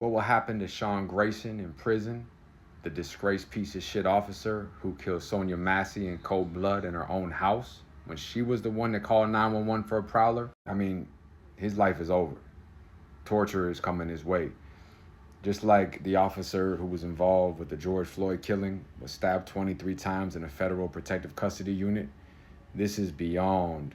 What will happen to Sean Grayson in prison, the disgraced piece of shit officer who killed Sonya Massey in cold blood in her own house when she was the one that called 911 for a prowler? I mean, his life is over. Torture is coming his way. Just like the officer who was involved with the George Floyd killing was stabbed 23 times in a federal protective custody unit, this is beyond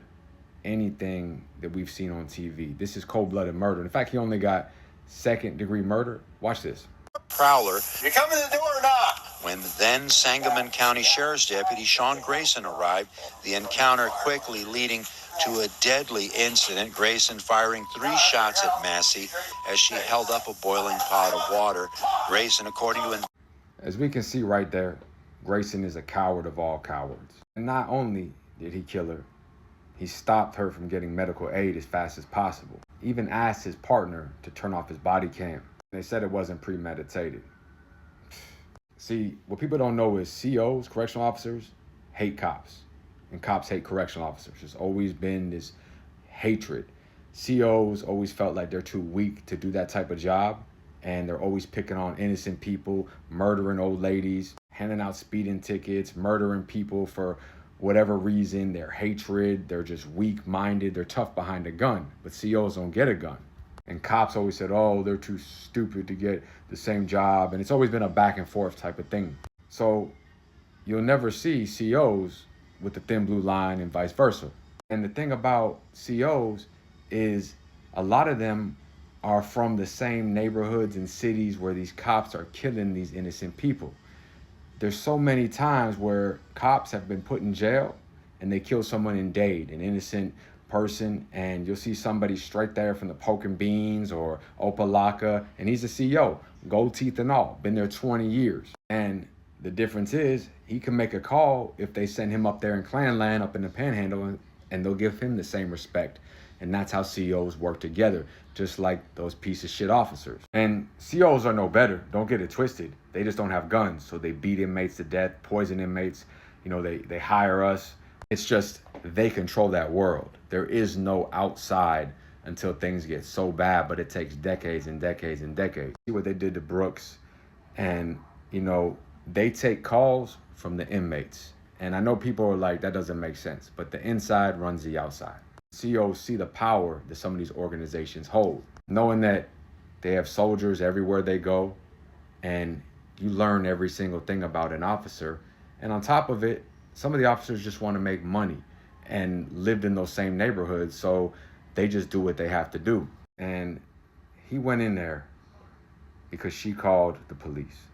anything that we've seen on TV. This is cold-blooded murder. In fact, he only got second-degree murder. Watch this. Prowler. You coming to the door or not? When then Sangamon County Sheriff's Deputy Sean Grayson arrived, the encounter quickly leading to a deadly incident, Grayson firing 3 shots at Massey as she held up a boiling pot of water. Grayson, according to... As we can see right there, Grayson is a coward of all cowards. And not only did he kill her, he stopped her from getting medical aid as fast as possible. He even asked his partner to turn off his body cam. They said it wasn't premeditated. See, what people don't know is COs, correctional officers, hate cops. And cops hate correctional officers. There's always been this hatred. COs always felt like they're too weak to do that type of job. And they're always picking on innocent people, murdering old ladies, handing out speeding tickets, murdering people for whatever reason. Their hatred, they're just weak-minded, they're tough behind a gun. But COs don't get a gun. And cops always said, oh, they're too stupid to get the same job. And it's always been a back and forth type of thing. So you'll never see COs with the thin blue line and vice versa. And the thing about COs is a lot of them are from the same neighborhoods and cities where these cops are killing these innocent people. There's so many times where cops have been put in jail and they kill someone in Dade, an innocent person, and you'll see somebody straight there from the Poking Beans or Opalaka, and he's a CO, gold teeth and all, been there 20 years. And the difference is he can make a call if they send him up there in Clan Land, up in the Panhandle, and they'll give him the same respect. And that's how COs work together, just like those piece of shit officers. And COs are no better. Don't get it twisted. They just don't have guns, so they beat inmates to death, poison inmates. You know, they hire us. It's just they control that world. There is no outside until things get so bad, but it takes decades and decades and decades. See what they did to Brooks, and you know, they take calls from the inmates. And I know people are like, that doesn't make sense, but the inside runs the outside. COs see the power that some of these organizations hold, knowing that they have soldiers everywhere they go, and you learn every single thing about an officer. And on top of it, some of the officers just want to make money and lived in those same neighborhoods, so they just do what they have to do. And he went in there because she called the police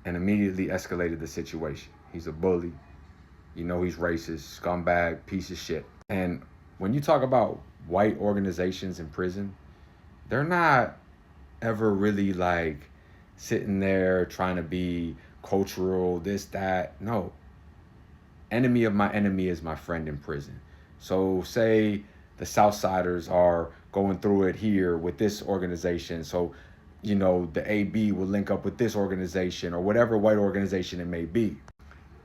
and immediately escalated the situation. He's a bully. You know he's racist, scumbag, piece of shit. And when you talk about white organizations in prison, they're not ever really like sitting there trying to be cultural, this, that. No. Enemy of my enemy is my friend in prison. So say the Southsiders are going through it here with this organization. So, you know, the AB will link up with this organization or whatever white organization it may be.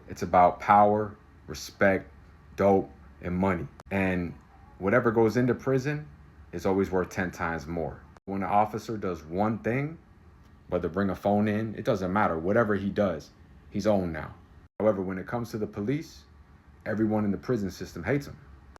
It's about power, respect, dope, and money. And whatever goes into prison is always worth 10 times more. When an officer does one thing, whether bring a phone in, it doesn't matter. Whatever he does, he's owned now. However, when it comes to the police, everyone in the prison system hates them.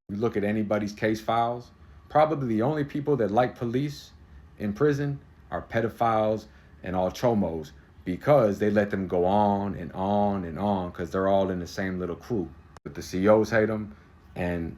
You look at anybody's case files, probably the only people that like police in prison are pedophiles and all chomos, because they let them go on and on and on because they're all in the same little crew. But the COs hate them, and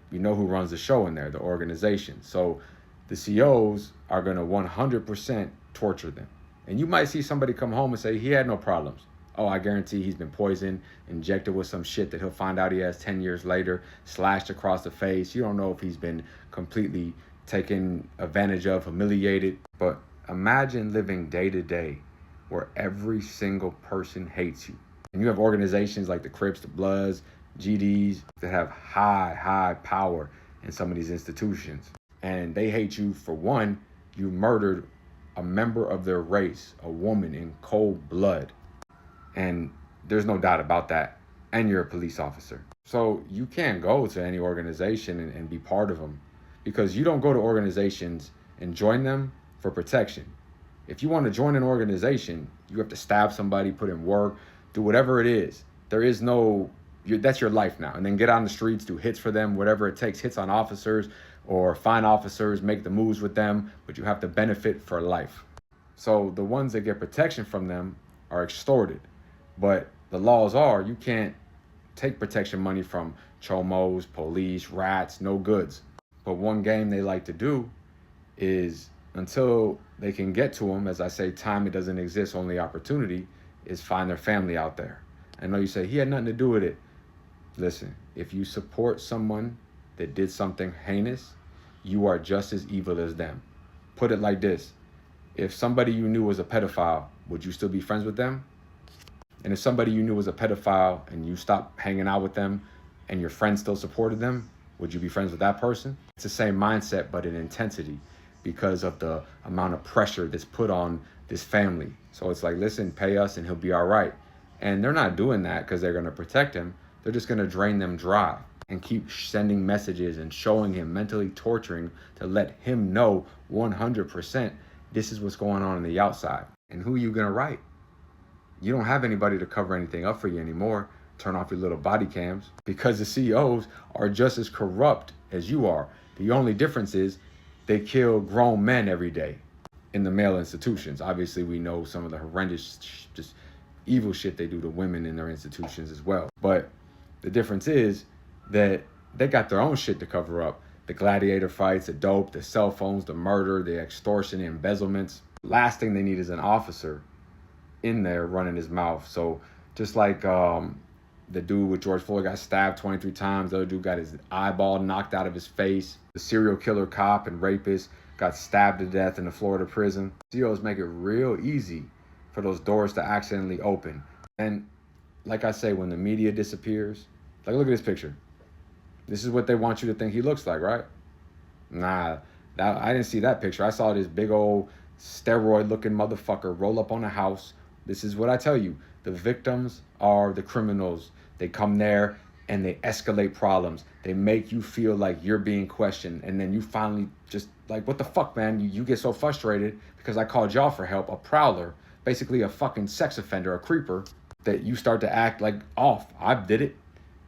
you know who runs the show in there, the organization. So the COs are going to 100% torture them. And you might see somebody come home and say, he had no problems. Oh, I guarantee he's been poisoned, injected with some shit that he'll find out he has 10 years later, slashed across the face. You don't know if he's been completely taken advantage of, humiliated. But imagine living day to day where every single person hates you. And you have organizations like the Crips, the Bloods, GDs that have high power in some of these institutions. And they hate you for one, you murdered a member of their race, a woman, in cold blood. And there's no doubt about that. And you're a police officer. So you can't go to any organization and be part of them, because you don't go to organizations and join them for protection. If you want to join an organization, you have to stab somebody, put in work, do whatever it is. There is no, that's your life now. And then get on the streets, do hits for them, whatever it takes, hits on officers or find officers, make the moves with them, but you have to benefit for life. So the ones that get protection from them are extorted. But the laws are, you can't take protection money from chomos, police, rats, no goods. But one game they like to do is, until they can get to them, as I say, time it doesn't exist, only opportunity, is find their family out there. I know you say, he had nothing to do with it. Listen, if you support someone that did something heinous, you are just as evil as them. Put it like this. If somebody you knew was a pedophile, would you still be friends with them? And if somebody you knew was a pedophile and you stopped hanging out with them and your friends still supported them, would you be friends with that person? It's the same mindset, but in intensity, because of the amount of pressure that's put on this family. So it's like, listen, pay us and he'll be all right. And they're not doing that because they're going to protect him. They're just going to drain them dry and keep sending messages and showing him, mentally torturing, to let him know 100% this is what's going on the outside. And who are you going to write? You don't have anybody to cover anything up for you anymore. Turn off your little body cams, because the CEOs are just as corrupt as you are. The only difference is they kill grown men every day in the male institutions. Obviously, we know some of the horrendous, just evil shit they do to women in their institutions as well. But the difference is that they got their own shit to cover up. The gladiator fights, the dope, the cell phones, the murder, the extortion, the embezzlements. Last thing they need is an officer in there running his mouth. So just like the dude with George Floyd got stabbed 23 times, the other dude got his eyeball knocked out of his face, the serial killer cop and rapist got stabbed to death in a Florida prison. CEOs make it real easy for those doors to accidentally open. And like I say, when the media disappears, like, look at this picture. This is what they want you to think he looks like, right? Nah, I didn't see that picture. I saw this big old steroid-looking motherfucker roll up on a house. This is what I tell you. The victims are the criminals. They come there and they escalate problems. They make you feel like you're being questioned. And then you finally just like, what the fuck, man? You get so frustrated because I called y'all for help, a prowler, basically a fucking sex offender, a creeper, that you start to act like off. I did it.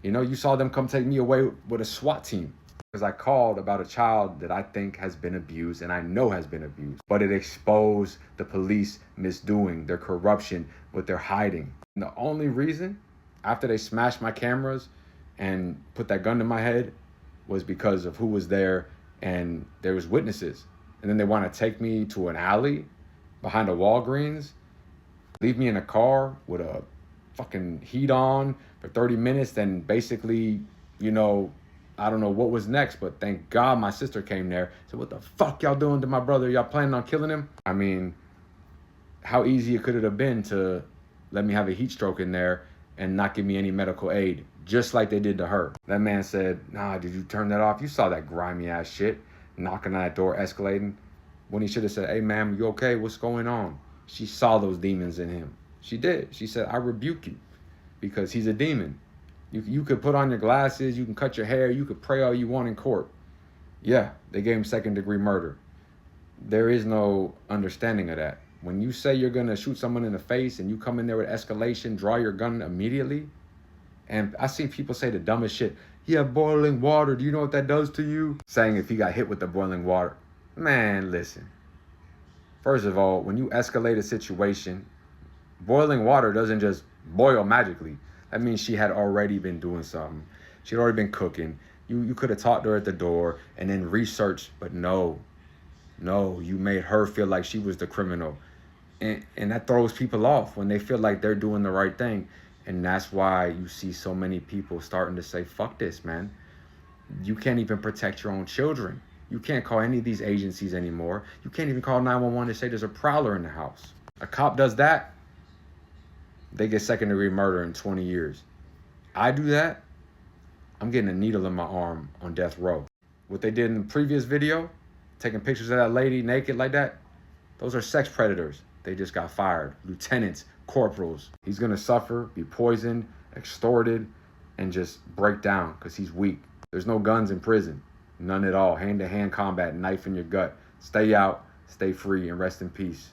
You know, you saw them come take me away with a SWAT team because I called about a child that I think has been abused and I know has been abused. But it exposed the police misdoing, their corruption, what they're hiding. And the only reason, after they smashed my cameras and put that gun to my head, was because of who was there and there was witnesses. And then they want to take me to an alley behind a Walgreens, leave me in a car with a fucking heat on for 30 minutes, then basically, you know, I don't know what was next, but thank God my sister came there. So what the fuck y'all doing to my brother? Y'all planning on killing him? I mean, how easy could it have been to let me have a heat stroke in there and not give me any medical aid, just like they did to her? That man said, nah, did you turn that off? You saw that grimy ass shit, knocking on that door, escalating, when he should have said, hey, ma'am, you okay? What's going on? She saw those demons in him. She did. She said, I rebuke you, because he's a demon. You could put on your glasses, you can cut your hair, you could pray all you want in court. Yeah, they gave him second-degree murder. There is no understanding of that. When you say you're gonna shoot someone in the face and you come in there with escalation, draw your gun immediately, and I see people say the dumbest shit. Yeah, boiling water, do you know what that does to you? Saying if he got hit with the boiling water. Man, listen. First of all, when you escalate a situation, boiling water doesn't just boil magically. That means she had already been doing something. She'd already been cooking. You could have talked to her at the door and then researched, but no, you made her feel like she was the criminal. And that throws people off when they feel like they're doing the right thing. And that's why you see so many people starting to say, fuck this, man. You can't even protect your own children. You can't call any of these agencies anymore. You can't even call 911 to say there's a prowler in the house. A cop does that, they get second-degree murder in 20 years. I do that, I'm getting a needle in my arm on death row. What they did in the previous video, taking pictures of that lady naked like that, those are sex predators. They just got fired. Lieutenants, corporals. He's gonna suffer, be poisoned, extorted, and just break down because he's weak. There's no guns in prison. None at all. Hand-to-hand combat, knife in your gut. Stay out, stay free, and rest in peace.